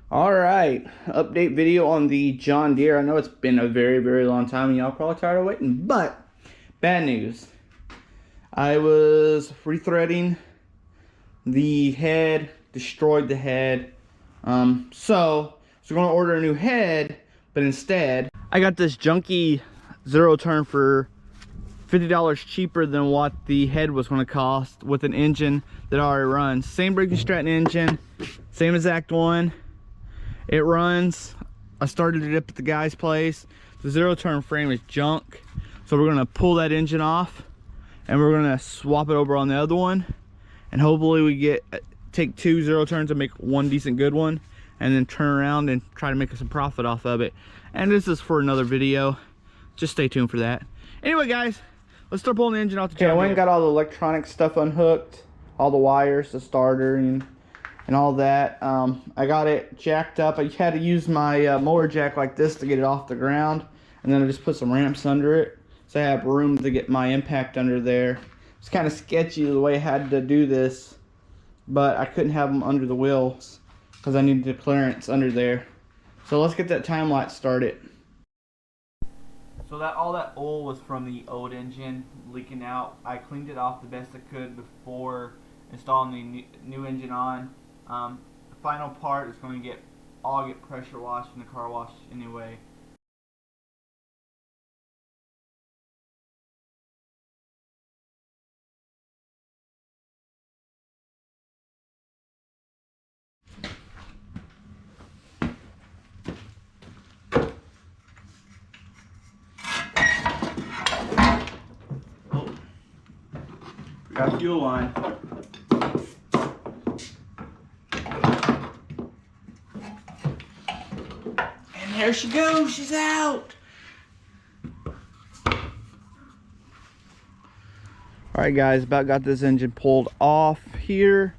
All right, update video on the John Deere. I know it's been a very long time and y'all probably tired of waiting, but bad news. I was rethreading the head, destroyed the head. So we're gonna order a new head, but instead I got this junky Zero Turn for $50 cheaper than what the head was going to cost with an engine that already runs. Same Briggs & Stratton engine, same exact one. It runs. I started it up at the guy's place. The Zero Turn frame is junk, so we're going to pull that engine off and we're going to swap it over on the other one, and hopefully we take 2 Zero Turns and make one decent good one, and then turn around and try to make some profit off of it. And this is for another video, just stay tuned for that. Anyway guys, let's start pulling the engine off the John Deere. I went and got all the electronic stuff unhooked, all the wires, the starter, and all that. I got it jacked up. I had to use my mower jack like this to get it off the ground, and then I just put some ramps under it, so I have room to get my impact under there. It's kind of sketchy the way I had to do this, but I couldn't have them under the wheels because I needed the clearance under there. So let's get that time lapse started. So all that oil was from the old engine leaking out. I cleaned it off the best I could before installing the new engine on. The final part is going to all get pressure washed in the car wash anyway. Got fuel line. And there she goes, she's out. Alright guys, about got this engine pulled off here.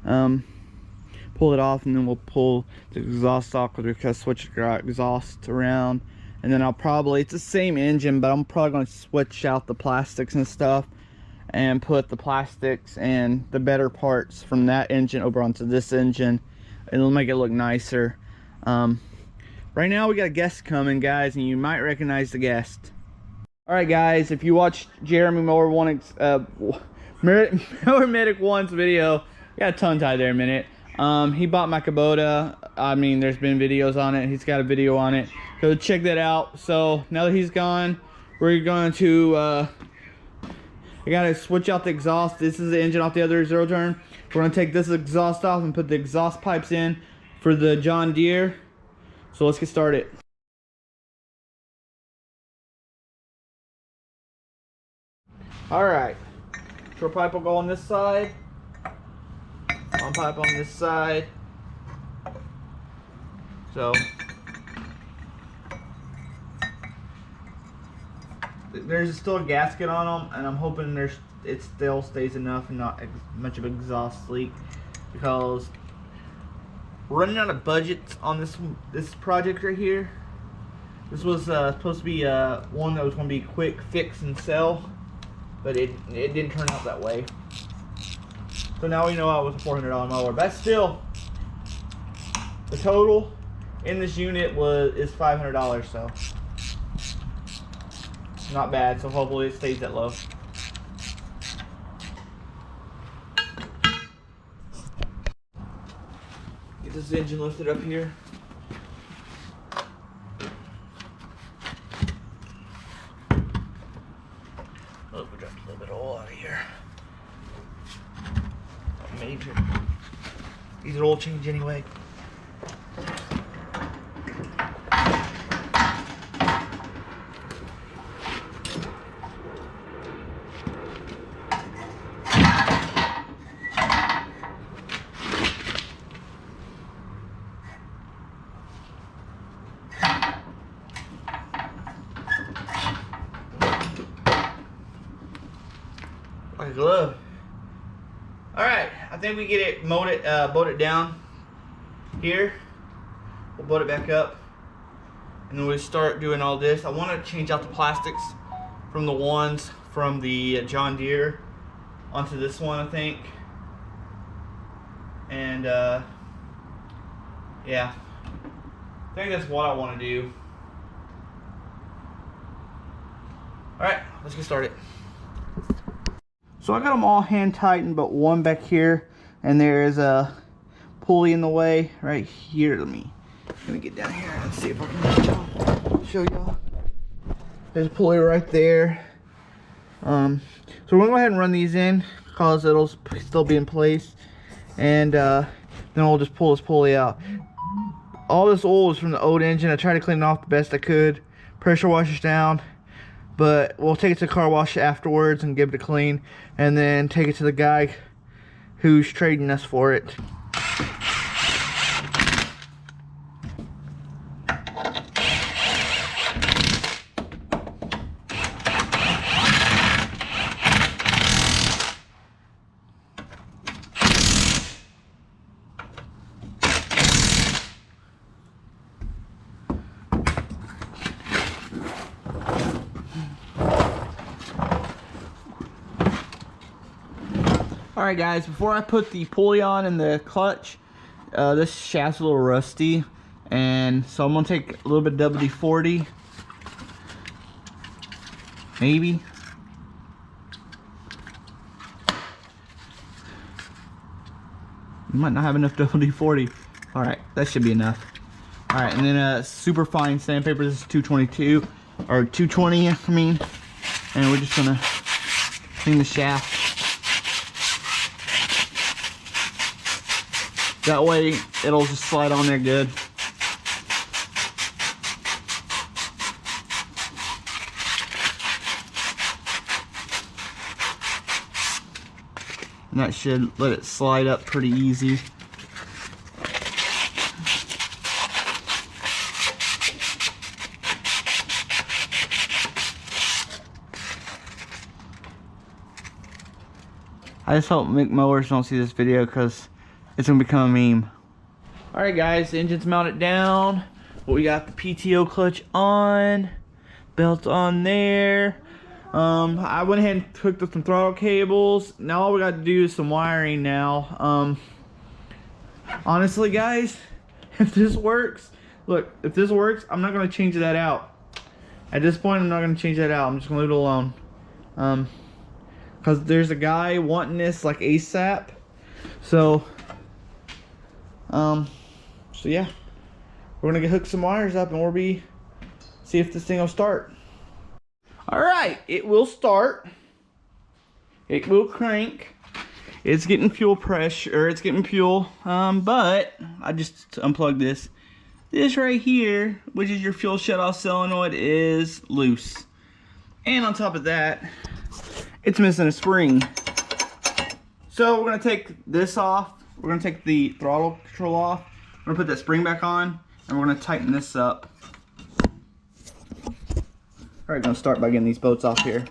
Pull it off and then we'll pull the exhaust off because we're going to switch the exhaust around. And then it's the same engine, but I'm probably going to switch out the plastics and stuff and put the plastics and the better parts from that engine over onto this engine. It'll make it look nicer. Right now we got a guest coming, guys, and you might recognize the guest. Alright guys, if you watched Jeremy Mower Medic 1's video, got a tongue tied there a minute. He bought my Kubota. I mean, there's been videos on it. He's got a video on it. Go check that out. So now that he's gone, we're going to I gotta switch out the exhaust. This is the engine off the other Zero Turn. We're gonna take this exhaust off and put the exhaust pipes in for the John Deere. So let's get started. Alright, short pipe will go on this side, one pipe on this side. So there's still a gasket on them, and I'm hoping it still stays enough and not much of an exhaust leak, because we're running out of budget on this project right here. This was supposed to be one that was going to be quick fix and sell, but it didn't turn out that way. So now we know it was a $400 mower, but still, the total in this unit is $500, so not bad. So hopefully it stays that low. Get this engine lifted up here. Oh, we dropped a little bit of oil out of here. Not major. These are oil change anyway. Like a glove. Alright, I think we get it bolted down here. We'll bolt it back up, and then we start doing all this. I want to change out the plastics from the ones from the John Deere onto this one, I think. And Yeah, I think that's what I want to do. Alright, let's get started. So I got them all hand tightened but one back here, and there is a pulley in the way right here. Let me get down here and see if I can show y'all. There's a pulley right there. So we're gonna go ahead and run these in because it'll still be in place, and then we'll just pull this pulley out. All this oil is from the old engine. I tried to clean it off the best I could. Pressure washes down, but we'll take it to the car wash afterwards and give it a clean, and then take it to the guy who's trading us for it. Alright guys, before I put the pulley on and the clutch, this shaft's a little rusty, and so I'm going to take a little bit of WD-40, maybe. You might not have enough WD-40. Alright, that should be enough. Alright, and then super fine sandpaper. This is 222, or 220 I mean, and we're just going to clean the shaft. That way it'll just slide on there good. And that should let it slide up pretty easy. I just hope mowers don't see this video because it's gonna become a meme. Alright guys, the engine's mounted down. We got the PTO clutch on, belt on there. I went ahead and hooked up some throttle cables. Now all we got to do is some wiring now. Honestly guys, if this works, look, if this works, I'm not gonna change that out. At this point, I'm not gonna change that out. I'm just gonna leave it alone. Cause there's a guy wanting this like ASAP. So yeah, we're gonna hook some wires up and we'll see if this thing will start. All right, it will start. It will crank. It's getting fuel pressure, or it's getting fuel. But I just unplugged this. This right here, which is your fuel shutoff solenoid, is loose. And on top of that, it's missing a spring. So we're gonna take this off. We're gonna take the throttle control off. We're gonna put that spring back on, and we're gonna tighten this up. All right, gonna start by getting these bolts off here.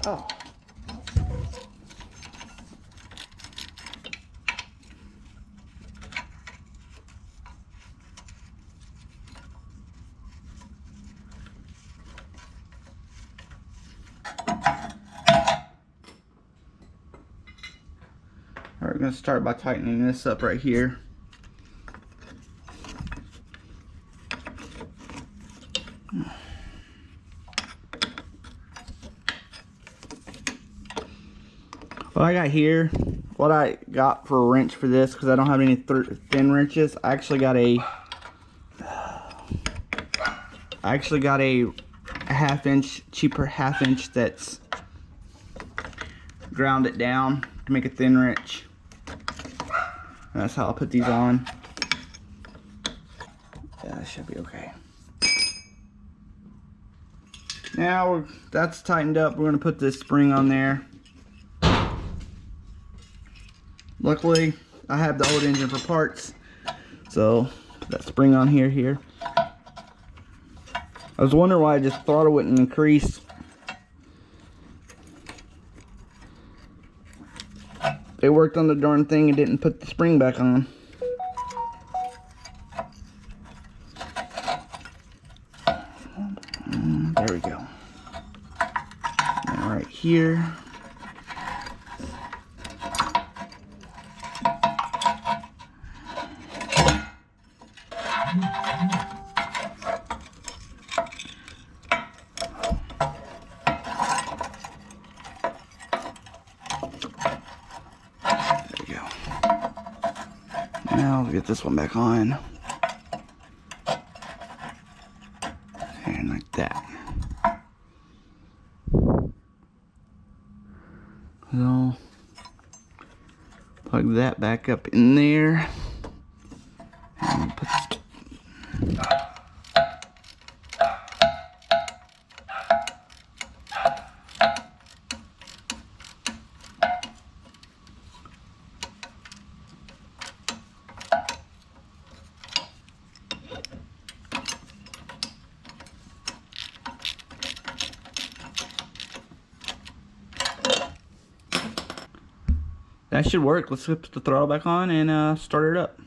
Oh. All right, we're gonna start by tightening this up right here. What I got here, what I got for a wrench for this, because I don't have any thin wrenches, I actually got a half-inch, cheaper half-inch that's ground it down to make a thin wrench. And that's how I'll put these on. Yeah, that should be okay. Now that's tightened up, we're going to put this spring on there. Luckily, I have the old engine for parts, so put that spring on here. I was wondering why this throttle wouldn't increase. They worked on the darn thing and didn't put the spring back on. There we go. Now right here. Now we'll get this one back on. And like that. So plug that back up in there. And put that should work. Let's put the throttle back on and start it up.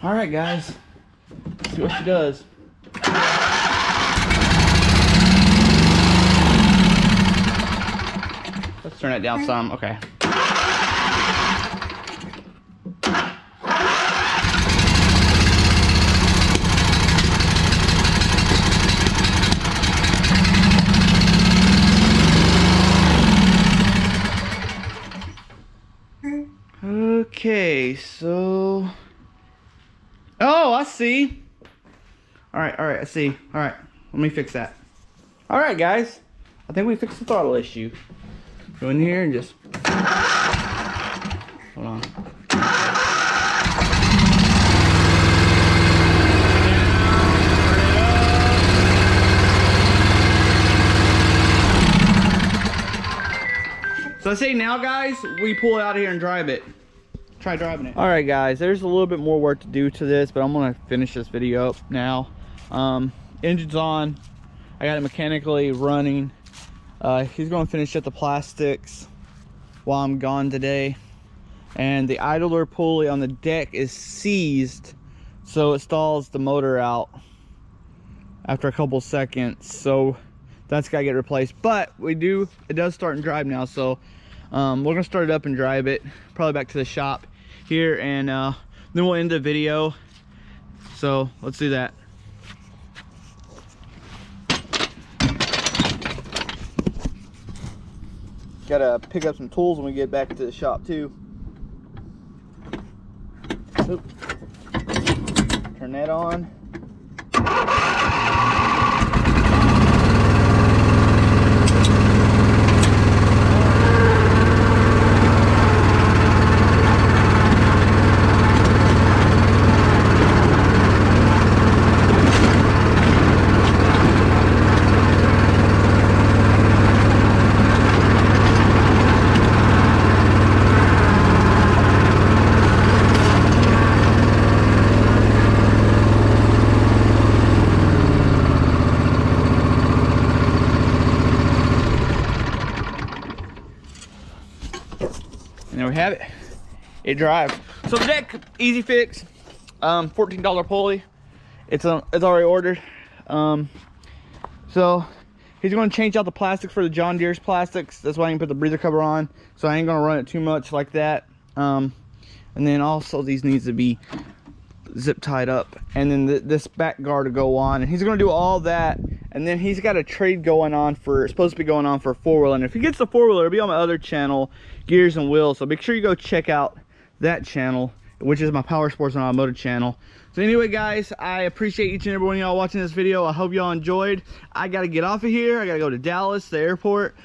Alright guys, let's see what she does. Let's turn that down some. Okay. Okay, so... Oh, I see. Alright, I see. Alright, let me fix that. Alright, guys. I think we fixed the throttle issue. Go in here and just... Hold on. So I say now, guys, we pull it out of here and drive it. Try driving it. Alright guys, there's a little bit more work to do to this, but I'm gonna finish this video up now. Engine's on. I got it mechanically running. He's gonna finish up the plastics while I'm gone today. And the idler pulley on the deck is seized, so it stalls the motor out after a couple seconds. So that's gotta get replaced. But it does start and drive now, so we're gonna start it up and drive it probably back to the shop here, and then we'll end the video. So let's do that. Gotta pick up some tools when we get back to the shop too. Oop. Turn that on. And there we have it. It drives. So the deck, easy fix. $14 pulley. It's already ordered. So he's going to change out the plastic for the John Deere's plastics. That's why I can put the breather cover on. So I ain't going to run it too much like that. And then also these needs to be zip tied up. And then this back guard to go on. And he's going to do all that. And then he's got a trade going on for, it's supposed to be going on for a 4-wheeler. And if he gets the 4-wheeler, it'll be on my other channel, Gears and Wheels. So make sure you go check out that channel, which is my Power Sports and Automotive channel. So anyway, guys, I appreciate each and every one of y'all watching this video. I hope y'all enjoyed. I got to get off of here. I got to go to Dallas, the airport.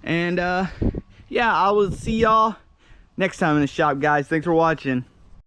And yeah, I will see y'all next time in the shop, guys. Thanks for watching.